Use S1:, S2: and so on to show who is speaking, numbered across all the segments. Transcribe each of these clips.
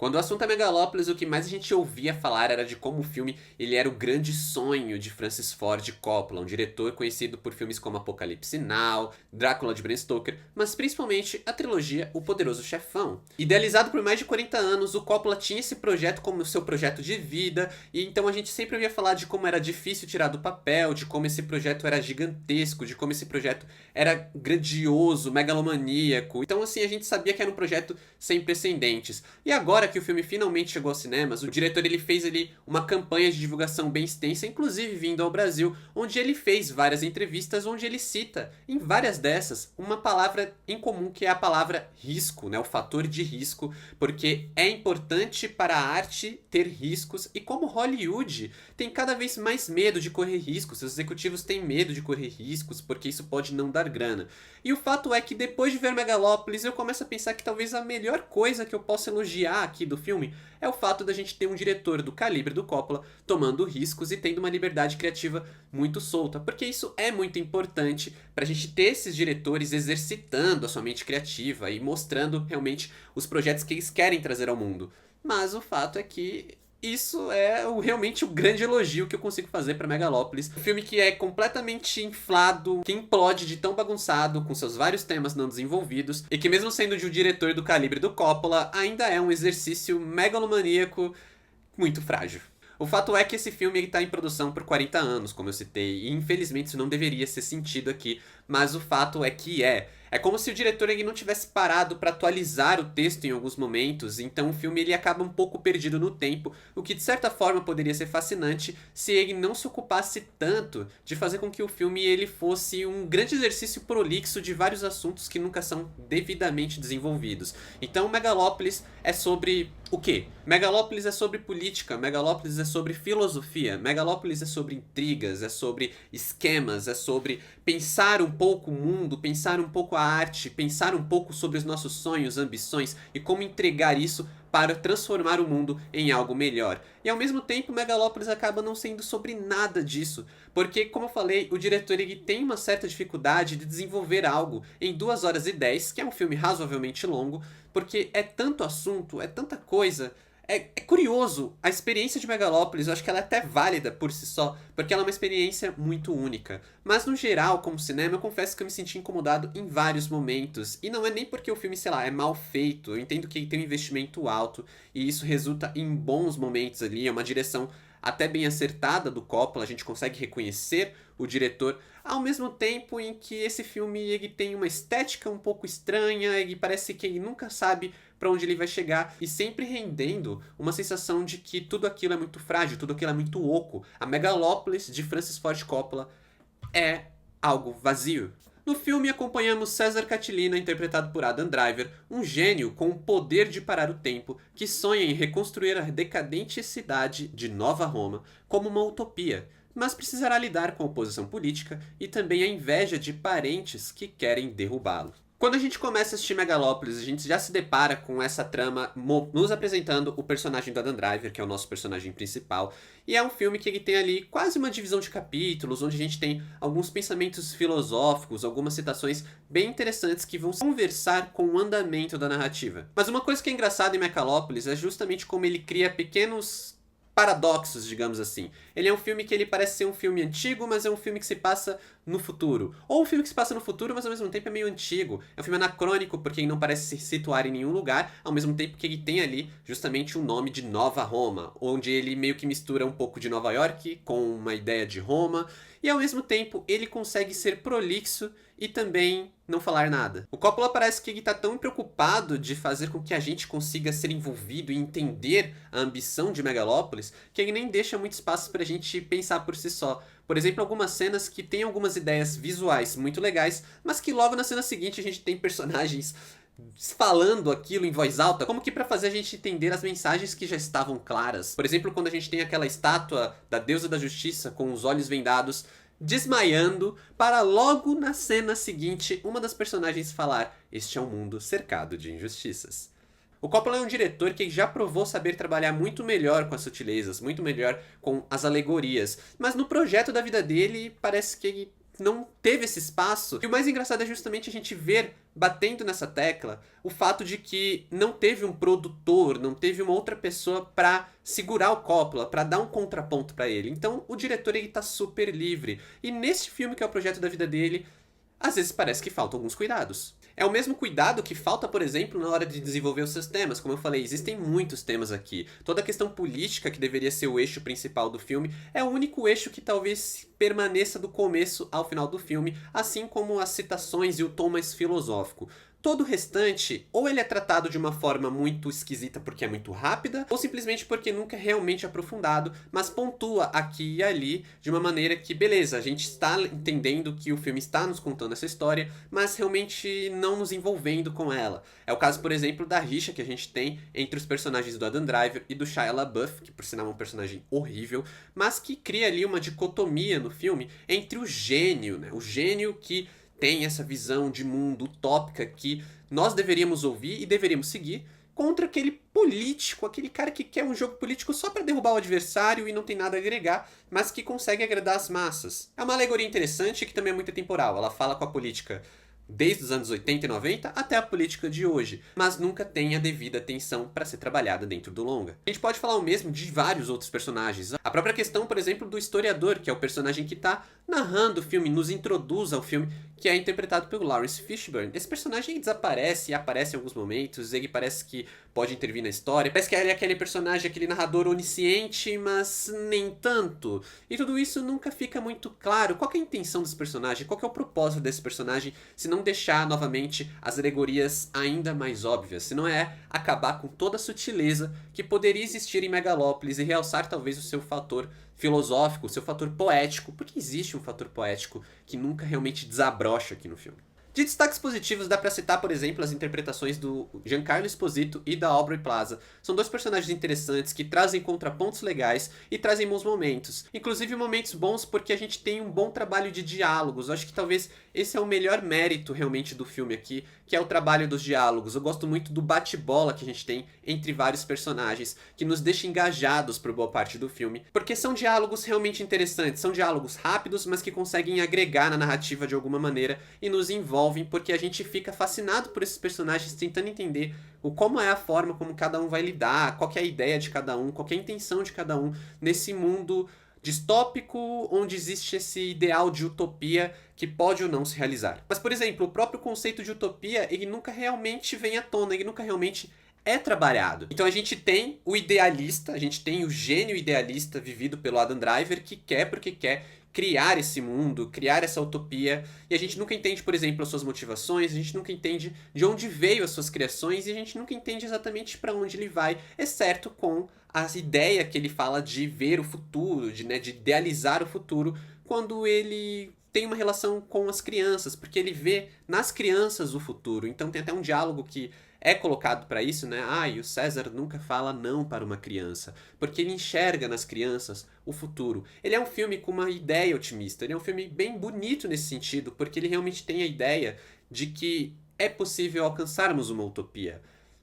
S1: Quando o assunto é Megalópolis, o que mais a gente ouvia falar era de como o filme ele era o grande sonho de Francis Ford Coppola, um diretor conhecido por filmes como Apocalipse Now, Drácula de Bram Stoker, mas principalmente a trilogia O Poderoso Chefão. Idealizado por mais de 40 anos, o Coppola tinha esse projeto como seu projeto de vida, e então a gente sempre ouvia falar de como era difícil tirar do papel, de como esse projeto era gigantesco, de como esse projeto era grandioso, megalomaníaco. Então assim, a gente sabia que era um projeto sem precedentes. E agora que o filme finalmente chegou aos cinemas, o diretor ele fez ali uma campanha de divulgação bem extensa, inclusive vindo ao Brasil, onde ele fez várias entrevistas onde ele cita, em várias dessas, uma palavra em comum que é a palavra risco, né? O fator de risco, porque é importante para a arte ter riscos e como Hollywood tem cada vez mais medo de correr riscos, os executivos têm medo de correr riscos porque isso pode não dar grana. E o fato é que depois de ver Megalópolis eu começo a pensar que talvez a melhor coisa que eu possa elogiar aqui do filme é o fato da gente ter um diretor do calibre do Coppola tomando riscos e tendo uma liberdade criativa muito solta, porque isso é muito importante pra gente ter esses diretores exercitando a sua mente criativa e mostrando realmente os projetos que eles querem trazer ao mundo. Mas o fato é que isso é realmente o grande elogio que eu consigo fazer pra Megalópolis. Um filme que é completamente inflado, que implode de tão bagunçado, com seus vários temas não desenvolvidos, e que mesmo sendo de um diretor do calibre do Coppola, ainda é um exercício megalomaníaco muito frágil. O fato é que esse filme está em produção por 40 anos, como eu citei, e infelizmente isso não deveria ser sentido aqui, mas o fato é que é. É como se o diretor ele não tivesse parado para atualizar o texto em alguns momentos, então o filme ele acaba um pouco perdido no tempo, o que de certa forma poderia ser fascinante se ele não se ocupasse tanto de fazer com que o filme ele fosse um grande exercício prolixo de vários assuntos que nunca são devidamente desenvolvidos. Então Megalópolis é sobre o quê? Megalópolis é sobre política, Megalópolis é sobre filosofia, Megalópolis é sobre intrigas, é sobre esquemas, é sobre pensar um pouco o mundo, pensar um pouco a arte, pensar um pouco sobre os nossos sonhos, ambições e como entregar isso para transformar o mundo em algo melhor. E ao mesmo tempo, Megalópolis acaba não sendo sobre nada disso, porque, como eu falei, o diretor ele tem uma certa dificuldade de desenvolver algo em 2 horas e 10, que é um filme razoavelmente longo, porque é tanto assunto, é tanta coisa. É curioso, a experiência de Megalópolis, eu acho que ela é até válida por si só, porque ela é uma experiência muito única. Mas no geral, como cinema, eu confesso que eu me senti incomodado em vários momentos. E não é nem porque o filme, sei lá, é mal feito, eu entendo que ele tem um investimento alto, e isso resulta em bons momentos ali, é uma direção até bem acertada do Coppola, a gente consegue reconhecer o diretor, ao mesmo tempo em que esse filme ele tem uma estética um pouco estranha, ele parece que ele nunca sabe para onde ele vai chegar e sempre rendendo uma sensação de que tudo aquilo é muito frágil, tudo aquilo é muito oco. A Megalópolis de Francis Ford Coppola é algo vazio. No filme acompanhamos César Catilina, interpretado por Adam Driver, um gênio com o poder de parar o tempo que sonha em reconstruir a decadente cidade de Nova Roma como uma utopia, mas precisará lidar com a oposição política e também a inveja de parentes que querem derrubá-lo. Quando a gente começa a assistir Megalópolis, a gente já se depara com essa trama nos apresentando o personagem do Adam Driver, que é o nosso personagem principal. E é um filme que ele tem ali quase uma divisão de capítulos, onde a gente tem alguns pensamentos filosóficos, algumas citações bem interessantes que vão conversar com o andamento da narrativa. Mas uma coisa que é engraçada em Megalópolis é justamente como ele cria pequenos paradoxos, digamos assim. Ele é um filme que ele parece ser um filme antigo, mas é um filme que se passa no futuro. Ou um filme que se passa no futuro, mas ao mesmo tempo é meio antigo. É um filme anacrônico, porque ele não parece se situar em nenhum lugar, ao mesmo tempo que ele tem ali justamente o nome de Nova Roma, onde ele meio que mistura um pouco de Nova York com uma ideia de Roma, e ao mesmo tempo ele consegue ser prolixo e também não falar nada. O Coppola parece que ele tá tão preocupado de fazer com que a gente consiga ser envolvido e entender a ambição de Megalópolis, que ele nem deixa muito espaço pra gente pensar por si só. Por exemplo, algumas cenas que tem algumas ideias visuais muito legais, mas que logo na cena seguinte a gente tem personagens falando aquilo em voz alta, como que para fazer a gente entender as mensagens que já estavam claras. Por exemplo, quando a gente tem aquela estátua da deusa da justiça com os olhos vendados, desmaiando, para logo na cena seguinte uma das personagens falar: "Este é um mundo cercado de injustiças". O Coppola é um diretor que já provou saber trabalhar muito melhor com as sutilezas, muito melhor com as alegorias, mas no projeto da vida dele parece que ele não teve esse espaço. E o mais engraçado é justamente a gente ver, batendo nessa tecla, o fato de que não teve um produtor, não teve uma outra pessoa pra segurar o Coppola, pra dar um contraponto pra ele. Então o diretor, ele tá super livre. E nesse filme, que é o projeto da vida dele, às vezes parece que faltam alguns cuidados. É o mesmo cuidado que falta, por exemplo, na hora de desenvolver os seus temas. Como eu falei, existem muitos temas aqui. Toda a questão política, que deveria ser o eixo principal do filme, é o único eixo que talvez permaneça do começo ao final do filme, assim como as citações e o tom mais filosófico. Todo o restante, ou ele é tratado de uma forma muito esquisita porque é muito rápida, ou simplesmente porque nunca é realmente aprofundado, mas pontua aqui e ali de uma maneira que, beleza, a gente está entendendo que o filme está nos contando essa história, mas realmente não nos envolvendo com ela. É o caso, por exemplo, da rixa que a gente tem entre os personagens do Adam Driver e do Shia LaBeouf, que por sinal é um personagem horrível, mas que cria ali uma dicotomia no filme entre o gênio, né? O gênio que tem essa visão de mundo utópica que nós deveríamos ouvir e deveríamos seguir, contra aquele político, aquele cara que quer um jogo político só pra derrubar o adversário e não tem nada a agregar, mas que consegue agradar as massas. É uma alegoria interessante que também é muito atemporal. Ela fala com a política desde os anos 80 e 90 até a política de hoje, mas nunca tem a devida atenção para ser trabalhada dentro do longa. A gente pode falar o mesmo de vários outros personagens. A própria questão, por exemplo, do historiador, que é o personagem que está narrando o filme, nos introduz ao filme, que é interpretado pelo Lawrence Fishburne. Esse personagem desaparece e aparece em alguns momentos, ele parece que pode intervir na história, parece que ele é aquele personagem, aquele narrador onisciente, mas nem tanto. E tudo isso nunca fica muito claro. Qual é a intenção desse personagem? Qual é o propósito desse personagem, se não deixar novamente as alegorias ainda mais óbvias, se não é acabar com toda a sutileza que poderia existir em Megalópolis e realçar talvez o seu fator filosófico, o seu fator poético, porque existe um fator poético que nunca realmente desabrocha aqui no filme. De destaques positivos, dá pra citar, por exemplo, as interpretações do Giancarlo Esposito e da Aubrey Plaza. São dois personagens interessantes que trazem contrapontos legais e trazem bons momentos. Inclusive momentos bons porque a gente tem um bom trabalho de diálogos. Eu acho que talvez esse é o melhor mérito realmente do filme aqui, que é o trabalho dos diálogos. Eu gosto muito do bate-bola que a gente tem entre vários personagens, que nos deixa engajados por boa parte do filme, porque são diálogos realmente interessantes, são diálogos rápidos, mas que conseguem agregar na narrativa de alguma maneira e nos envolvem, porque a gente fica fascinado por esses personagens, tentando entender como é a forma como cada um vai lidar, qual que é a ideia de cada um, qual que é a intenção de cada um nesse mundo distópico onde existe esse ideal de utopia que pode ou não se realizar. Mas, por exemplo, o próprio conceito de utopia, ele nunca realmente vem à tona, ele nunca realmente é trabalhado. Então a gente tem o idealista, a gente tem o gênio idealista vivido pelo Adam Driver que quer porque quer criar esse mundo, criar essa utopia, e a gente nunca entende, por exemplo, as suas motivações, a gente nunca entende de onde veio as suas criações e a gente nunca entende exatamente para onde ele vai, exceto com a ideia que ele fala de ver o futuro, de idealizar o futuro, quando ele tem uma relação com as crianças, porque ele vê nas crianças o futuro. Então tem até um diálogo que é colocado para isso, né? E o César nunca fala não para uma criança, porque ele enxerga nas crianças o futuro. Ele é um filme com uma ideia otimista, ele é um filme bem bonito nesse sentido, porque ele realmente tem a ideia de que é possível alcançarmos uma utopia.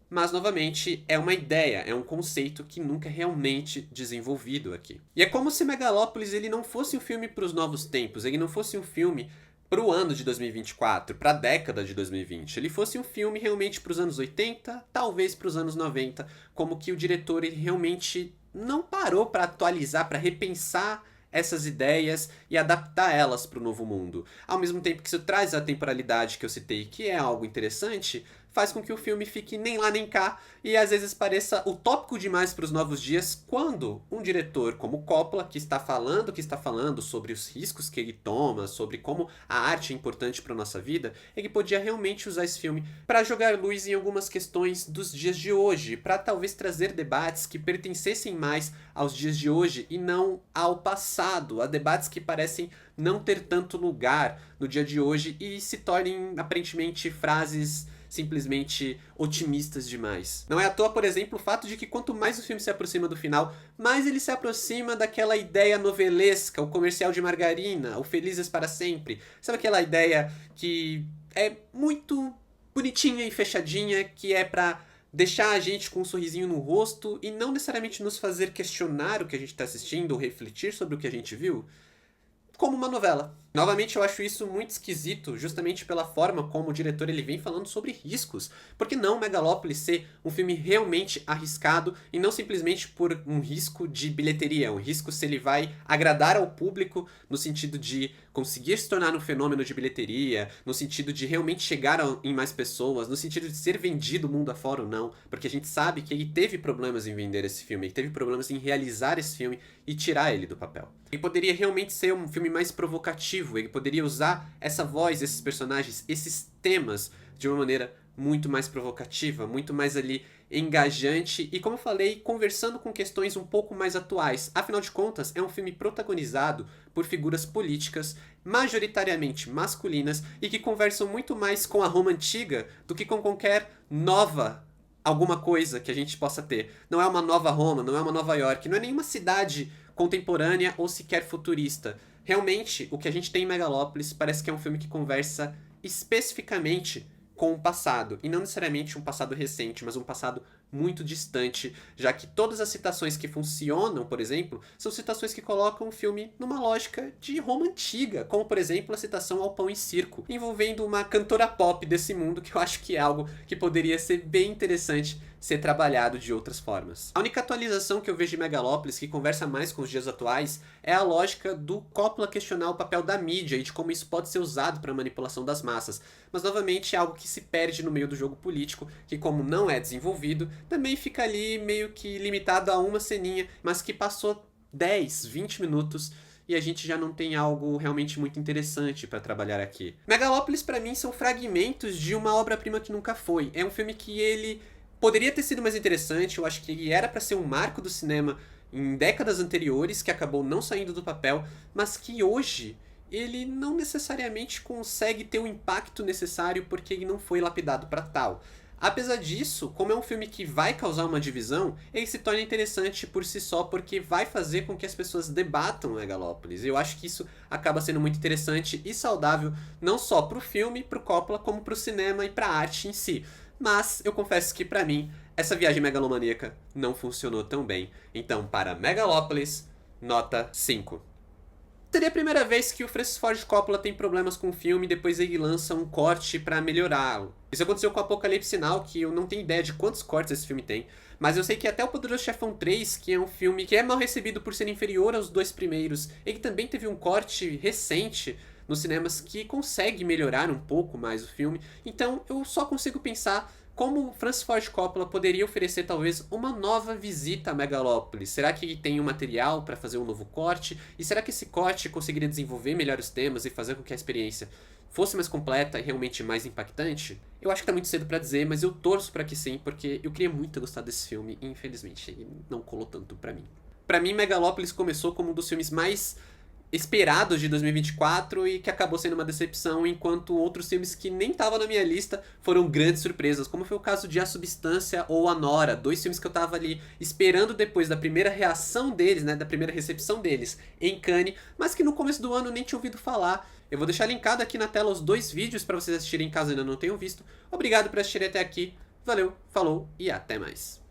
S1: Mas, novamente, é uma ideia, é um conceito que nunca é realmente desenvolvido aqui. E é como se Megalópolis ele não fosse um filme para os novos tempos, ele não fosse um filme para o ano de 2024, para a década de 2020. Ele fosse um filme realmente para os anos 80, talvez para os anos 90, como que o diretor ele realmente não parou para atualizar, para repensar essas ideias e adaptar elas para o novo mundo. Ao mesmo tempo que isso traz a temporalidade que eu citei, que é algo interessante, faz com que o filme fique nem lá nem cá e às vezes pareça utópico demais para os novos dias, quando um diretor como Coppola, que está falando sobre os riscos que ele toma, sobre como a arte é importante para nossa vida, ele podia realmente usar esse filme para jogar luz em algumas questões dos dias de hoje, para talvez trazer debates que pertencessem mais aos dias de hoje e não ao passado, a debates que parecem não ter tanto lugar no dia de hoje e se tornem aparentemente frases simplesmente otimistas demais. Não é à toa, por exemplo, o fato de que quanto mais o filme se aproxima do final, mais ele se aproxima daquela ideia novelesca, o comercial de margarina, o Felizes para Sempre. Sabe aquela ideia que é muito bonitinha e fechadinha, que é pra deixar a gente com um sorrisinho no rosto e não necessariamente nos fazer questionar o que a gente está assistindo ou refletir sobre o que a gente viu? como uma novela. Novamente, eu acho isso muito esquisito, justamente pela forma como o diretor ele vem falando sobre riscos. Por que não Megalopolis ser um filme realmente arriscado e não simplesmente por um risco de bilheteria, um risco se ele vai agradar ao público no sentido de conseguir se tornar um fenômeno de bilheteria, no sentido de realmente chegar em mais pessoas, no sentido de ser vendido mundo afora ou não, porque a gente sabe que ele teve problemas em vender esse filme, ele teve problemas em realizar esse filme e tirar ele do papel. Ele poderia realmente ser um filme mais provocativo, ele poderia usar essa voz, esses personagens, esses temas de uma maneira muito mais provocativa, muito mais ali engajante e, como eu falei, conversando com questões um pouco mais atuais. Afinal de contas, é um filme protagonizado por figuras políticas majoritariamente masculinas e que conversam muito mais com a Roma antiga do que com qualquer nova alguma coisa que a gente possa ter. Não é uma nova Roma, não é uma Nova York, não é nenhuma cidade contemporânea ou sequer futurista. Realmente, o que a gente tem em Megalópolis parece que é um filme que conversa especificamente com o passado, e não necessariamente um passado recente, mas um passado muito distante, já que todas as citações que funcionam, por exemplo, são citações que colocam o filme numa lógica de Roma antiga, como por exemplo a citação ao Pão e Circo, envolvendo uma cantora pop desse mundo, que eu acho que é algo que poderia ser bem interessante ser trabalhado de outras formas. A única atualização que eu vejo em Megalópolis, que conversa mais com os dias atuais, é a lógica do Coppola questionar o papel da mídia e de como isso pode ser usado para manipulação das massas. Mas novamente é algo que se perde no meio do jogo político, que como não é desenvolvido, também fica ali meio que limitado a uma ceninha, mas que passou 10, 20 minutos e a gente já não tem algo realmente muito interessante para trabalhar aqui. Megalópolis para mim são fragmentos de uma obra-prima que nunca foi. É um filme que ele poderia ter sido mais interessante, eu acho que ele era para ser um marco do cinema em décadas anteriores, que acabou não saindo do papel, mas que hoje ele não necessariamente consegue ter o impacto necessário porque ele não foi lapidado para tal. Apesar disso, como é um filme que vai causar uma divisão, ele se torna interessante por si só porque vai fazer com que as pessoas debatam Megalópolis. Eu acho que isso acaba sendo muito interessante e saudável, não só pro filme, pro Coppola, como pro cinema e pra arte em si. Mas eu confesso que pra mim, essa viagem megalomaníaca não funcionou tão bem. Então, para Megalópolis, nota 5. Seria a primeira vez que o Francis Ford Coppola tem problemas com o filme e depois ele lança um corte pra melhorá-lo. Isso aconteceu com Apocalipse Now, que eu não tenho ideia de quantos cortes esse filme tem, mas eu sei que até o Poderoso Chefão 3, que é um filme que é mal recebido por ser inferior aos dois primeiros, ele também teve um corte recente nos cinemas que consegue melhorar um pouco mais o filme. Então eu só consigo pensar como Francis Ford Coppola poderia oferecer talvez uma nova visita a Megalópolis. Será que ele tem um material para fazer um novo corte? E será que esse corte conseguiria desenvolver melhor os temas e fazer com que a experiência fosse mais completa e realmente mais impactante? Eu acho que tá muito cedo para dizer, mas eu torço para que sim, porque eu queria muito ter gostado desse filme e infelizmente ele não colou tanto para mim. Para mim, Megalópolis começou como um dos filmes mais esperados de 2024 e que acabou sendo uma decepção, enquanto outros filmes que nem estavam na minha lista foram grandes surpresas, como foi o caso de A Substância ou A Nora, dois filmes que eu tava ali esperando depois da primeira reação deles, né, da primeira recepção deles em Cannes, mas que no começo do ano eu nem tinha ouvido falar. Eu vou deixar linkado aqui na tela os dois vídeos para vocês assistirem caso ainda não tenham visto. Obrigado por assistirem até aqui, valeu, falou e até mais.